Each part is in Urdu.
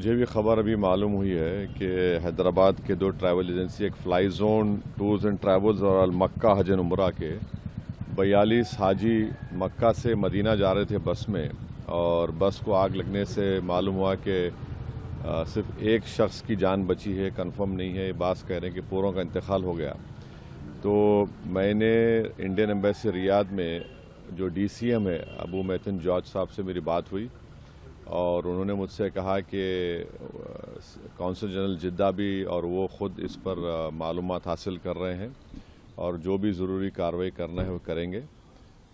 مجھے بھی خبر ابھی معلوم ہوئی ہے کہ حیدرآباد کے 2 ٹریول ایجنسی، ایک fly zone tours and travels اور المکہ حج اینڈ عمرہ کے 42 حاجی مکہ سے مدینہ جا رہے تھے بس میں، اور بس کو آگ لگنے سے معلوم ہوا کہ صرف ایک شخص کی جان بچی ہے، کنفرم نہیں ہے، بعض کہہ رہے ہیں کہ پوروں کا انتقال ہو گیا۔ تو میں نے انڈین ایمبیسی ریاض میں جو ڈی سی ایم ہے ابو میتن جارج صاحب سے میری بات ہوئی، اور انہوں نے مجھ سے کہا کہ کونسل جنرل جدہ بھی اور وہ خود اس پر معلومات حاصل کر رہے ہیں، اور جو بھی ضروری کارروائی کرنا ہے وہ کریں گے۔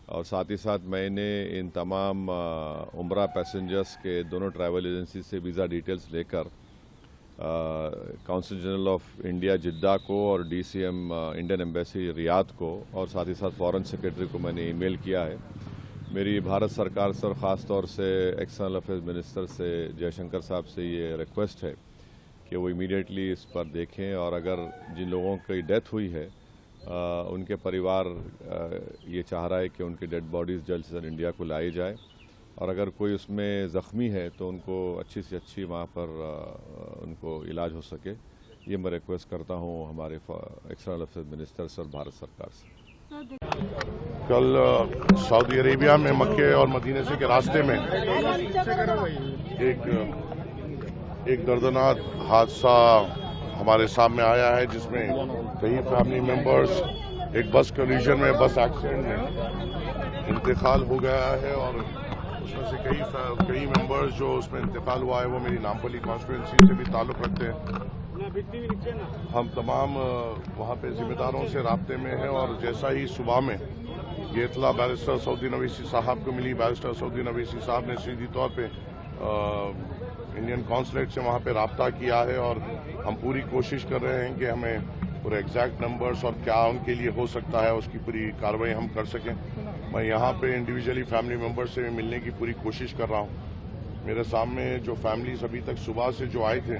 اور ساتھ ہی ساتھ میں نے ان تمام عمرہ پیسنجرز کے دونوں ٹریول ایجنسی سے ویزا ڈیٹیلز لے کر consul general of India Jeddah کو اور D C M Indian embassy Riyadh کو اور ساتھ ہی ساتھ فارن سیکرٹری کو میں نے ای میل کیا ہے۔ میری بھارت سرکار سے اور خاص طور سے ایکسٹرنل افیئرز منسٹر سے جے شنکر صاحب سے یہ ریکویسٹ ہے کہ وہ امیڈیٹلی اس پر دیکھیں، اور اگر جن لوگوں کی ڈیتھ ہوئی ہے ان کے پریوار یہ چاہ رہا ہے کہ ان کی ڈیڈ باڈیز جلد سے جلد انڈیا کو لائی جائے، اور اگر کوئی اس میں زخمی ہے تو ان کو اچھی سے اچھی وہاں پر ان کو علاج ہو سکے۔ یہ میں ریکویسٹ کرتا ہوں ہمارے ایکسٹرنل افیئرز منسٹر سے اور بھارت سرکار سے۔ کل سعودی عربیہ میں مکے اور مدینے سے کے راستے میں ایک دردناک حادثہ ہمارے سامنے آیا ہے، جس میں کئی فیملی ممبرز ایک بس کولیجن میں، بس ایکسیڈنٹ میں انتقال ہو گیا ہے، اور اس میں سے کئی ممبرز جو اس میں انتقال ہوا ہے وہ میری نامپلی کانسٹیٹوئنسی سے بھی تعلق رکھتے ہیں۔ ہم تمام وہاں پہ ذمہ داروں سے رابطے میں ہیں، اور جیسا ہی صبح میں یہ اطلاع بیرسٹر سعودی نویسی صاحب کو ملی، بیرسٹر سعودی نویسی صاحب نے سیدھی طور پہ انڈین کانسولیٹ سے وہاں پہ رابطہ کیا ہے، اور ہم پوری کوشش کر رہے ہیں کہ ہمیں پورے ایگزیکٹ نمبرز اور کیا ان کے لیے ہو سکتا ہے اس کی پوری کارروائی ہم کر سکیں۔ میں یہاں پہ انڈیویجولی فیملی ممبر سے ملنے کی پوری کوشش کر رہا ہوں۔ میرے سامنے جو فیملیز ابھی تک صبح سے جو آئے تھے،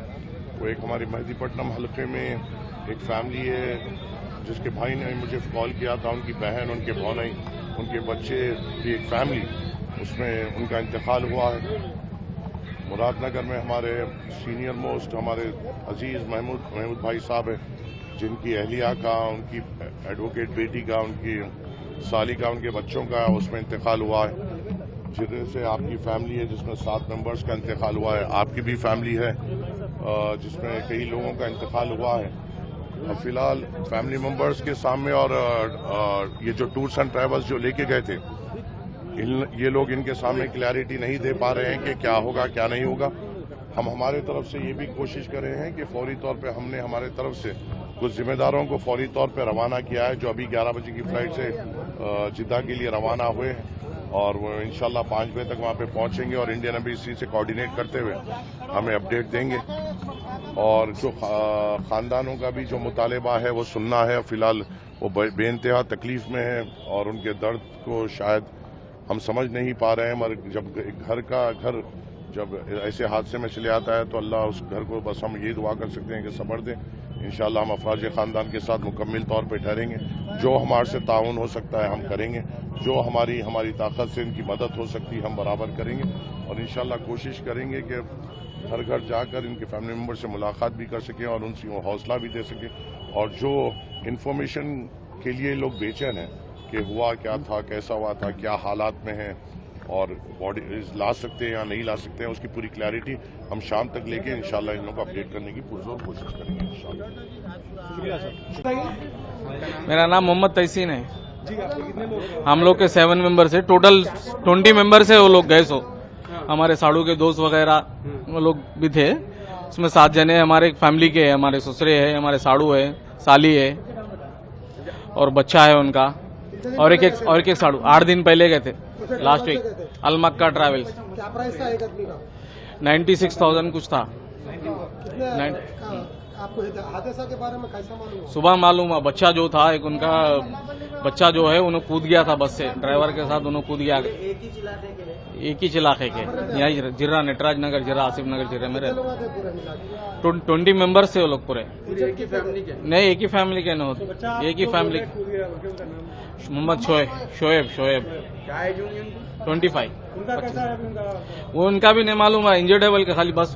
وہ ایک ہماری مہدی پٹنم حلقے میں ایک فیملی ہے جس کے بھائی نے مجھے کال کیا تھا، ان کی بہن، ان کے بھونئی، ان کے بچے کی ایک فیملی، اس میں ان کا انتقال ہوا ہے۔ مراد نگر میں ہمارے سینئر موسٹ ہمارے عزیز محمود بھائی صاحب ہیں، جن کی اہلیہ کا، ان کی ایڈوکیٹ بیٹی کا، ان کی سالی کا، ان کے بچوں کا اس میں انتقال ہوا ہے۔ جدہ سے آپ کی فیملی ہے جس میں 7 ممبرز کا انتقال ہوا ہے، آپ کی بھی فیملی ہے جس میں کئی لوگوں کا انتقال ہوا ہے۔ فی الحال فیملی ممبرز کے سامنے اور یہ جو ٹورس اینڈ ٹریولز جو لے کے گئے تھے، یہ لوگ ان کے سامنے کلیئرٹی نہیں دے پا رہے ہیں کہ کیا ہوگا کیا نہیں ہوگا۔ ہم ہمارے طرف سے یہ بھی کوشش کر رہے ہیں کہ فوری طور پہ ہم نے ہمارے طرف سے کچھ ذمہ داروں کو فوری طور پہ روانہ کیا ہے، جو ابھی 11 بجے کی فلائٹ سے جدہ کے لیے روانہ ہوئے ہیں، اور وہ انشاءاللہ 5 بجے تک وہاں پہ پہنچیں گے، اور انڈین ایمبیسی سے کوآرڈینیٹ کرتے ہوئے ہمیں اپڈیٹ دیں گے۔ اور جو خاندانوں کا بھی جو مطالبہ ہے وہ سننا ہے۔ فی الحال وہ بے انتہا تکلیف میں ہیں، اور ان کے درد کو شاید ہم سمجھ نہیں پا رہے ہیں، مگر جب گھر جب ایسے حادثے میں چلے آتا ہے تو اللہ اس گھر کو بس ہم یہ دعا کر سکتے ہیں کہ صبر دیں۔ انشاءاللہ ہم افراج خاندان کے ساتھ مکمل طور پہ ٹھہریں گے، جو ہمارے سے تعاون ہو سکتا ہے ہم کریں گے، جو ہماری طاقت سے ان کی مدد ہو سکتی ہے ہم برابر کریں گے، اور انشاءاللہ کوشش کریں گے کہ گھر گھر جا کر ان کے فیملی ممبر سے ملاقات بھی کر سکیں اور ان سے وہ حوصلہ بھی دے سکیں، اور جو انفارمیشن کے لیے لوگ بے چین ہیں کہ ہوا کیا تھا، کیسا ہوا تھا، کیا حالات میں ہیں، اور باڈیز لا سکتے ہیں یا نہیں لا سکتے ہیں، اس کی پوری کلیئرٹی ہم شام تک لے کے انشاءاللہ ان لوگوں کو اپڈیٹ کرنے کی پرزور کوشش کریں گے انشاءاللہ۔ میرا نام محمد تحسین ہے۔ ہم لوگ کے 7 ممبر سے ٹوٹل 20 ممبر سے وہ لوگ گئے، سو ہمارے ساڑو کے دوست وغیرہ وہ لوگ بھی تھے، اس میں 7 جنے ہمارے فیملی کے ہیں، ہمارے سسرے ہیں، ہمارے ساڑو ہے، سالی ہے اور بچہ ہے ان کا، اور ایک ساڑو 8 دن پہلے گئے تھے لاسٹ ویک المکہ ٹریولز۔ 96,000 کچھ تھا۔ آپ کو حادثہ کے بارے میں کیسا معلوم ہوا؟ صبح معلوم ہوا، بچہ جو تھا ایک ان کا بچہ جو ہے انہوں کود گیا تھا بس سے، ڈرائیور کے ساتھ انہوں کود گیا، ایک ہی علاقے کے، یہاں جرہ نٹراج نگر، جرہ آصف نگر جرہ میں رہتے۔ 20 ممبر سے وہ لوگ پورے، نہیں ایک ہی فیملی کے نہیں ہوتے، ایک ہی فیملی۔ محمد شعیب 25، وہ ان کا بھی نہیں معلوم ہے، انجرڈ ہے بلکہ خالی بس